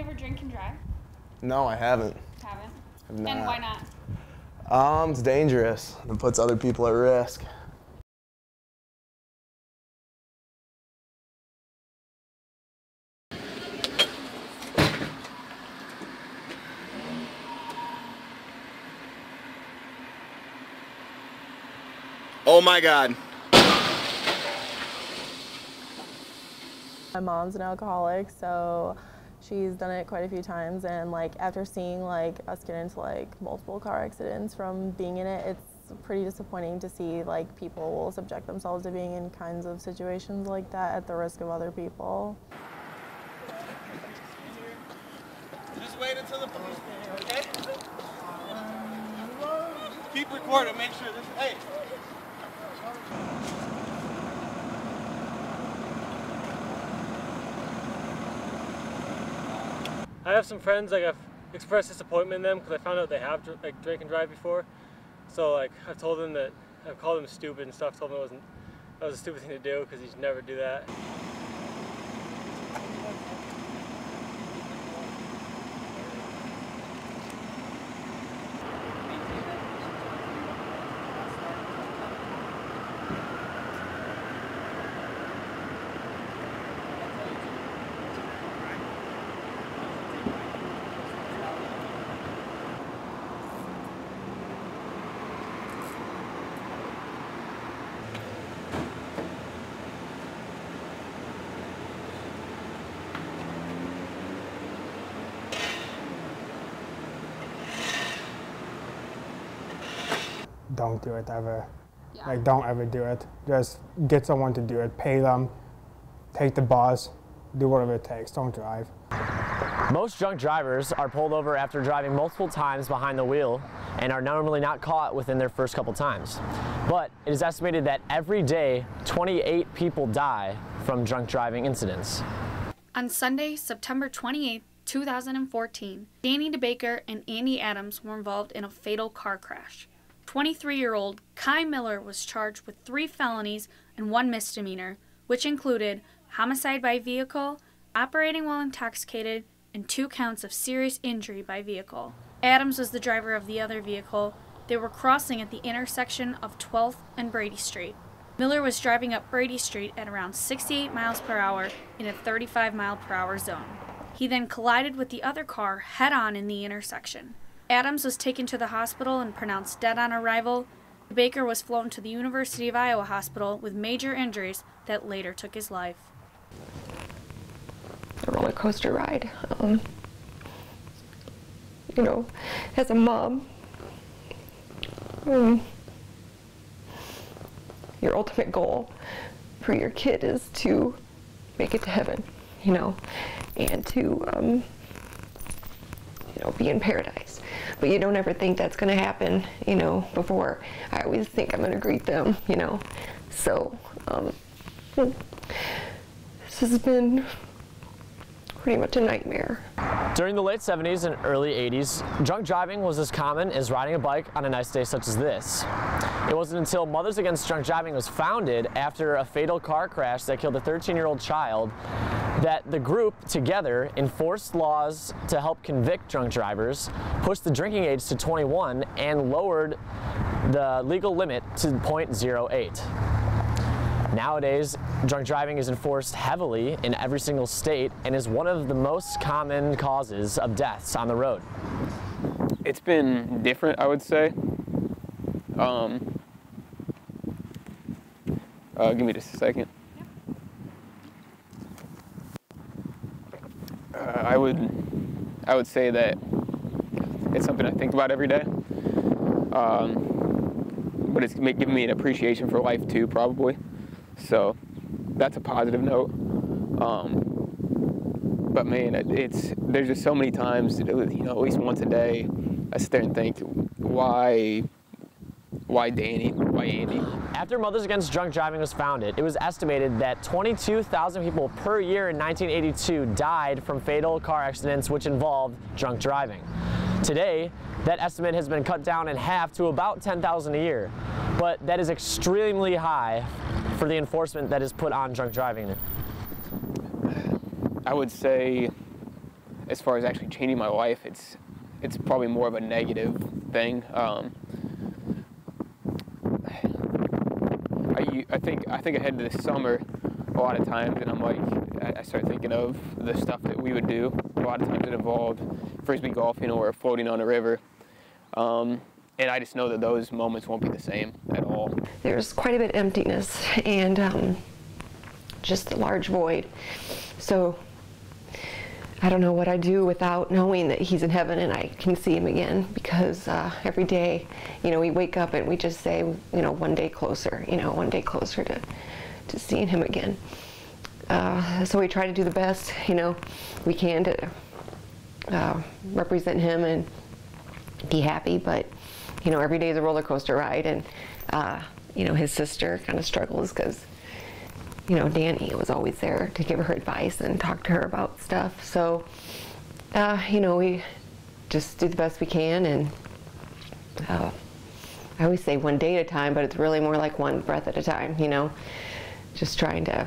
you ever drink and drive? No, I haven't. Haven't? I've not. And why not? It's dangerous. It puts other people at risk. Oh my God. My mom's an alcoholic, so she's done it quite a few times, and like after seeing like us get into like multiple car accidents from being in it, it's pretty disappointing to see like people will subject themselves to being in kinds of situations like that at the risk of other people. Just wait until the police get here, okay? Keep recording, make sure this, hey. I have some friends, like I've expressed disappointment in them because I found out they have like drank and drive before. So like I've told them that, I've called them stupid and stuff, told them that was a stupid thing to do because you should never do that. Don't do it ever. Yeah. Like, don't ever do it. Just get someone to do it. Pay them. Take the bus. Do whatever it takes. Don't drive. Most drunk drivers are pulled over after driving multiple times behind the wheel and are normally not caught within their first couple times. But it is estimated that every day, 28 people die from drunk driving incidents. On Sunday, September 28, 2014, Danny DeBaker and Andy Adams were involved in a fatal car crash. 23-year-old Kai Miller was charged with 3 felonies and 1 misdemeanor, which included homicide by vehicle, operating while intoxicated, and 2 counts of serious injury by vehicle. Adams was the driver of the other vehicle. They were crossing at the intersection of 12th and Brady Street. Miller was driving up Brady Street at around 68 miles per hour in a 35 mile per hour zone. He then collided with the other car head-on in the intersection. Adams was taken to the hospital and pronounced dead on arrival. Baker was flown to the University of Iowa Hospital with major injuries that later took his life. A roller coaster ride. You know, as a mom, your ultimate goal for your kid is to make it to heaven, you know, and to, you know, be in paradise. But you don't ever think that's going to happen, you know, before. I always think I'm going to greet them, you know. So, this has been pretty much a nightmare. During the late 70s and early 80s, drunk driving was as common as riding a bike on a nice day such as this. It wasn't until Mothers Against Drunk Driving was founded after a fatal car crash that killed a 13-year-old child that the group together enforced laws to help convict drunk drivers, pushed the drinking age to 21, and lowered the legal limit to .08. Nowadays, drunk driving is enforced heavily in every single state and is one of the most common causes of deaths on the road. It's been different, I would say. Give me just a second. I would say that it's something I think about every day. But it's giving me an appreciation for life too, probably. So that's a positive note. But man, there's just so many times, you know, at least once a day, I sit there and think, why Danny? Why Andy? After Mothers Against Drunk Driving was founded, it was estimated that 22,000 people per year in 1982 died from fatal car accidents which involved drunk driving. Today, that estimate has been cut down in half to about 10,000 a year, but that is extremely high for the enforcement that is put on drunk driving. I would say as far as actually changing my life, it's probably more of a negative thing. I think ahead to this summer a lot of times, and I'm like, I start thinking of the stuff that we would do. A lot of times it involved frisbee golfing or floating on a river. And I just know that those moments won't be the same at all. There's quite a bit of emptiness and just a large void. So I don't know what I do without knowing that he's in heaven and I can see him again, because every day, we wake up and we just say, one day closer, one day closer to seeing him again. So we try to do the best, we can to represent him and be happy, but, every day is a roller coaster ride, and, his sister kind of struggles because, Danny was always there to give her advice and talk to her about stuff. So, we just do the best we can, and I always say one day at a time, but it's really more like one breath at a time, just trying to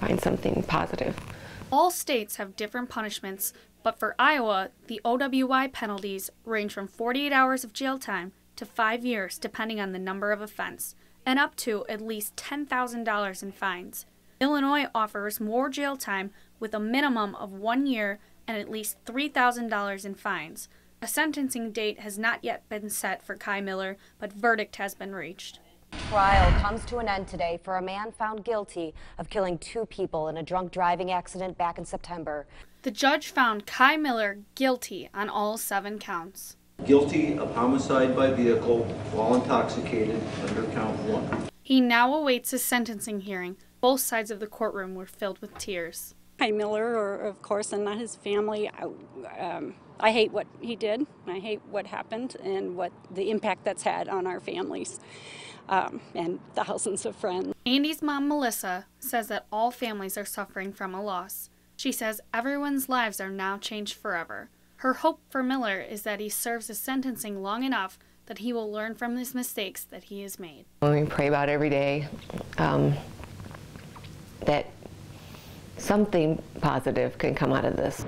find something positive. All states have different punishments, but for Iowa, the OWI penalties range from 48 hours of jail time to 5 years, depending on the number of offense, and up to at least $10,000 in fines. Illinois offers more jail time with a minimum of 1 year and at least $3,000 in fines. A sentencing date has not yet been set for Kai Miller, but verdict has been reached. Trial comes to an end today for a man found guilty of killing 2 people in a drunk driving accident back in September. The judge found Kai Miller guilty on all 7 counts. Guilty of homicide by vehicle while intoxicated under count 1. He now awaits his sentencing hearing. Both sides of the courtroom were filled with tears. Kai Miller, or of course, and not his family, I hate what he did. I hate what happened and what the impact that's had on our families and thousands of friends. Andy's mom, Melissa, says that all families are suffering from a loss. She says everyone's lives are now changed forever. Her hope for Miller is that he serves his sentencing long enough that he will learn from his mistakes that he has made. We pray about every day that something positive can come out of this.